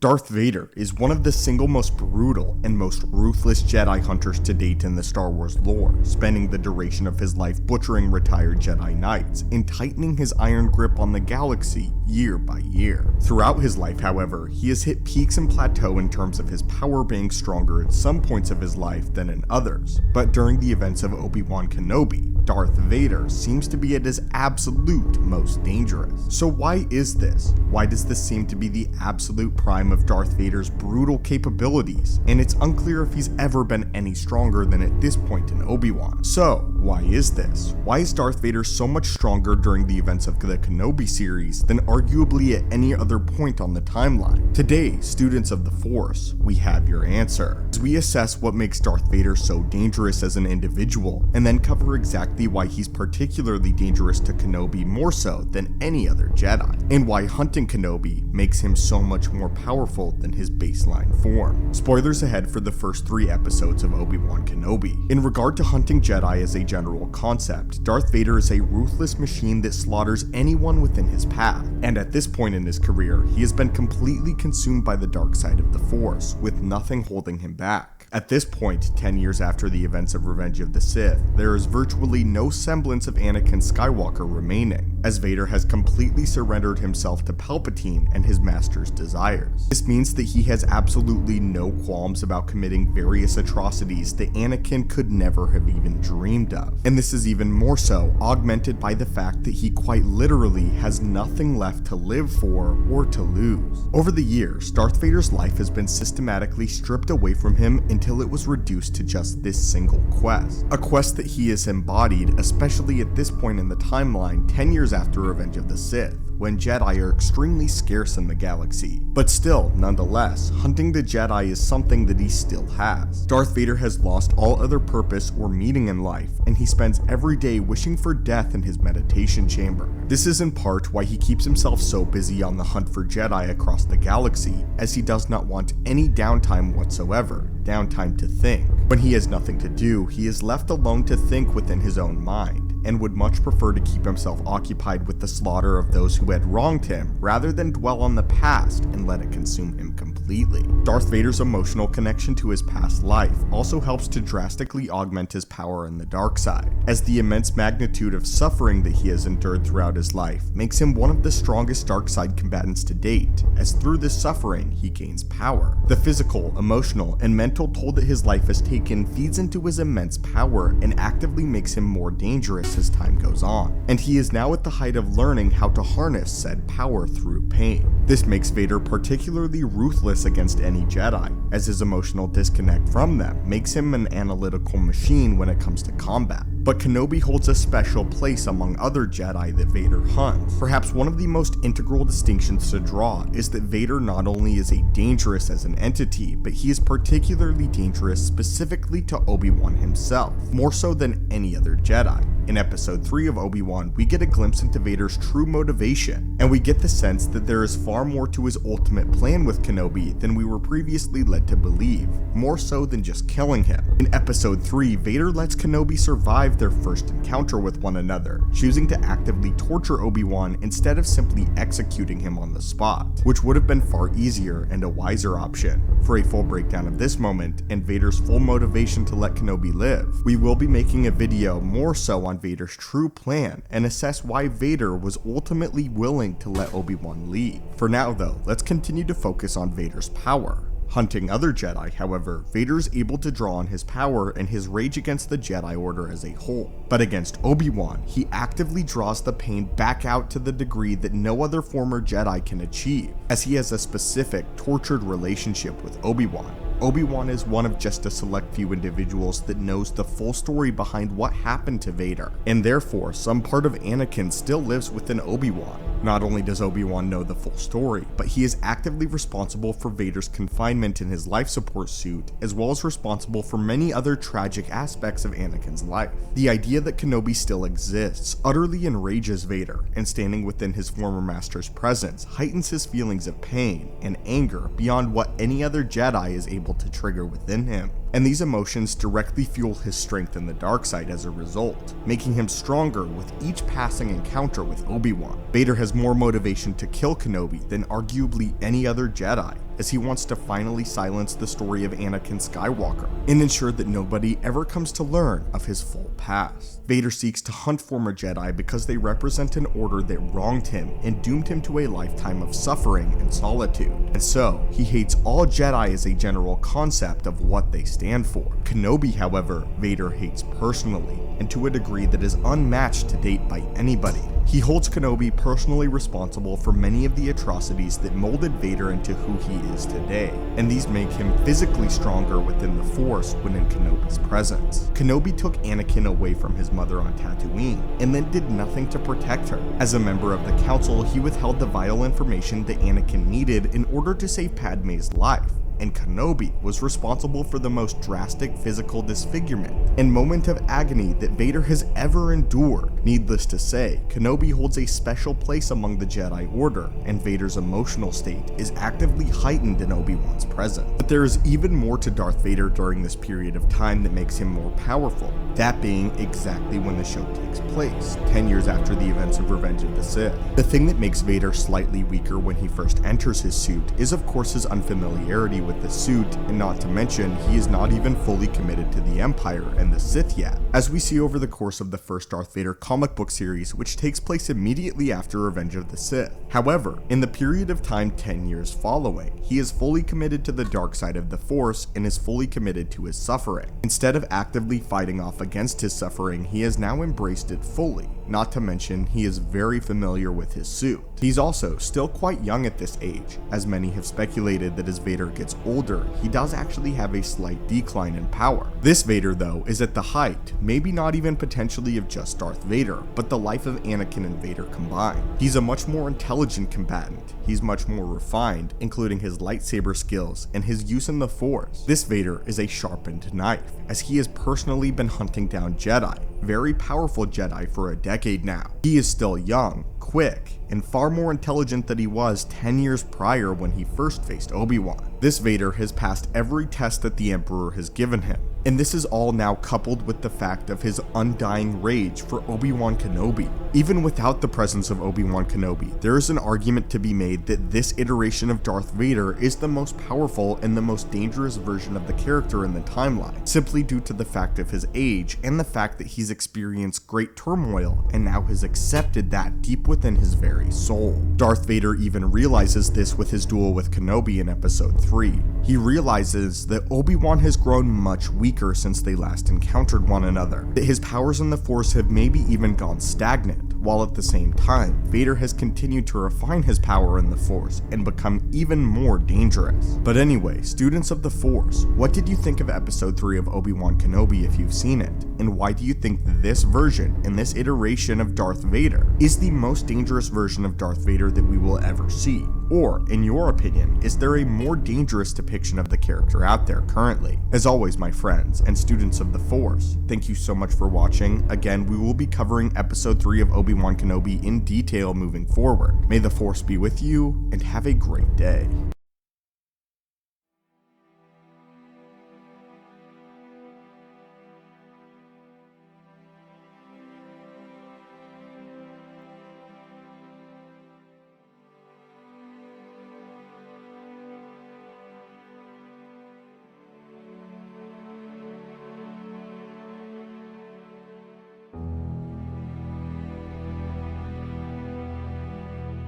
Darth Vader is one of the single most brutal and most ruthless Jedi hunters to date in the Star Wars lore, spending the duration of his life butchering retired Jedi Knights and tightening his iron grip on the galaxy year by year. Throughout his life, however, he has hit peaks and plateau in terms of his power being stronger at some points of his life than in others, but during the events of Obi-Wan Kenobi, Darth Vader seems to be at his absolute most dangerous. So why is this? Why does this seem to be the absolute prime of Darth Vader's brutal capabilities, and it's unclear if he's ever been any stronger than at this point in Obi-Wan? So, why is this? Why is Darth Vader so much stronger during the events of the Kenobi series than arguably at any other point on the timeline? Today, students of the Force, we have your answer. As we assess what makes Darth Vader so dangerous as an individual, and then cover exactly why he's particularly dangerous to Kenobi more so than any other Jedi, and why hunting Kenobi makes him so much more powerful than his baseline form. Spoilers ahead for the first 3 episodes of Obi-Wan Kenobi. In regard to hunting Jedi as a general concept, Darth Vader is a ruthless machine that slaughters anyone within his path, and at this point in his career, he has been completely consumed by the dark side of the Force, with nothing holding him back. At this point, 10 years after the events of Revenge of the Sith, there is virtually no semblance of Anakin Skywalker remaining, as Vader has completely surrendered himself to Palpatine and his master's desires. This means that he has absolutely no qualms about committing various atrocities that Anakin could never have even dreamed of. And this is even more so augmented by the fact that he quite literally has nothing left to live for or to lose. Over the years, Darth Vader's life has been systematically stripped away from him until it was reduced to just this single quest. A quest that he has embodied, especially at this point in the timeline 10 years after Revenge of the Sith, when Jedi are extremely scarce in the galaxy. But still, nonetheless, hunting the Jedi is something that he still has. Darth Vader has lost all other purpose or meaning in life, and he spends every day wishing for death in his meditation chamber. This is in part why he keeps himself so busy on the hunt for Jedi across the galaxy, as he does not want any downtime whatsoever. Downtime to think. When he has nothing to do, he is left alone to think within his own mind, and would much prefer to keep himself occupied with the slaughter of those who had wronged him, rather than dwell on the past and let it consume him completely. Darth Vader's emotional connection to his past life also helps to drastically augment his power in the dark side, as the immense magnitude of suffering that he has endured throughout his life makes him one of the strongest dark side combatants to date, as through this suffering he gains power. The physical, emotional, and mental toll that his life has taken feeds into his immense power and actively makes him more dangerous as time goes on, and he is now at the height of learning how to harness said power through pain. This makes Vader particularly ruthless against any Jedi, as his emotional disconnect from them makes him an analytical machine when it comes to combat. But Kenobi holds a special place among other Jedi that Vader hunts. Perhaps one of the most integral distinctions to draw is that Vader not only is dangerous as an entity, but he is particularly dangerous specifically to Obi-Wan himself, more so than any other Jedi. In episode 3 of Obi-Wan, we get a glimpse into Vader's true motivation, and we get the sense that there is far more to his ultimate plan with Kenobi than we were previously led to believe, more so than just killing him. In episode 3, Vader lets Kenobi survive their first encounter with one another, choosing to actively torture Obi-Wan instead of simply executing him on the spot, which would have been far easier and a wiser option. For a full breakdown of this moment, and Vader's full motivation to let Kenobi live, we will be making a video more so on Vader's true plan and assess why Vader was ultimately willing to let Obi-Wan leave. For now though, let's continue to focus on Vader's power. Hunting other Jedi, however, Vader is able to draw on his power and his rage against the Jedi Order as a whole. But against Obi-Wan, he actively draws the pain back out to the degree that no other former Jedi can achieve, as he has a specific, tortured relationship with Obi-Wan. Obi-Wan is one of just a select few individuals that knows the full story behind what happened to Vader, and therefore some part of Anakin still lives within Obi-Wan. Not only does Obi-Wan know the full story, but he is actively responsible for Vader's confinement in his life support suit, as well as responsible for many other tragic aspects of Anakin's life. The idea that Kenobi still exists utterly enrages Vader, and standing within his former master's presence heightens his feelings of pain and anger beyond what any other Jedi is able to trigger within him. and these emotions directly fuel his strength in the dark side as a result, making him stronger with each passing encounter with Obi-Wan. Vader has more motivation to kill Kenobi than arguably any other Jedi, as he wants to finally silence the story of Anakin Skywalker and ensure that nobody ever comes to learn of his full past. Vader seeks to hunt former Jedi because they represent an order that wronged him and doomed him to a lifetime of suffering and solitude. And so, he hates all Jedi as a general concept of what they stand for. Kenobi, however, Vader hates personally, and to a degree that is unmatched to date by anybody. He holds Kenobi personally responsible for many of the atrocities that molded Vader into who he is today, and these make him physically stronger within the Force when in Kenobi's presence. Kenobi took Anakin away from his mother on Tatooine, and then did nothing to protect her. As a member of the Council, he withheld the vital information that Anakin needed in order to save Padme's life. And Kenobi was responsible for the most drastic physical disfigurement and moment of agony that Vader has ever endured. Needless to say, Kenobi holds a special place among the Jedi Order, and Vader's emotional state is actively heightened in Obi-Wan's presence. But there is even more to Darth Vader during this period of time that makes him more powerful, that being exactly when the show takes place, 10 years after the events of Revenge of the Sith. The thing that makes Vader slightly weaker when he first enters his suit is of course his unfamiliarity with the suit, and not to mention he is not even fully committed to the Empire and the Sith yet, as we see over the course of the first Darth Vader comic book series, which takes place immediately after Revenge of the Sith. However, in the period of time 10 years following, he is fully committed to the dark side of the Force and is fully committed to his suffering. Instead of actively fighting off against his suffering, he has now embraced it fully. Not to mention, he is very familiar with his suit. He's also still quite young at this age, as many have speculated that as Vader gets older, he does actually have a slight decline in power. This Vader, though, is at the height, maybe not even potentially of just Darth Vader, but the life of Anakin and Vader combined. He's a much more intelligent combatant, he's much more refined, including his lightsaber skills and his use in the Force. This Vader is a sharpened knife, as he has personally been hunting down Jedi, very powerful Jedi, for a decade now. He is still young, quick, and far more intelligent than he was 10 years prior when he first faced Obi-Wan. This Vader has passed every test that the Emperor has given him, and this is all now coupled with the fact of his undying rage for Obi-Wan Kenobi. Even without the presence of Obi-Wan Kenobi, there is an argument to be made that this iteration of Darth Vader is the most powerful and the most dangerous version of the character in the timeline, simply due to the fact of his age and the fact that he's experienced great turmoil and now has accepted that deep within his very soul. Darth Vader even realizes this with his duel with Kenobi in episode 3. He realizes that Obi-Wan has grown much weaker since they last encountered one another, that his powers in the Force have maybe even gone stagnant, while at the same time, Vader has continued to refine his power in the Force and become even more dangerous. But anyway, students of the Force, what did you think of episode 3 of Obi-Wan Kenobi if you've seen it? And why do you think this version and this iteration of Darth Vader is the most dangerous version of Darth Vader that we will ever see? Or, in your opinion, is there a more dangerous depiction of the character out there currently? As always, my friends and students of the Force, thank you so much for watching. Again, we will be covering episode 3 of Obi-Wan Kenobi in detail moving forward. May the Force be with you, and have a great day.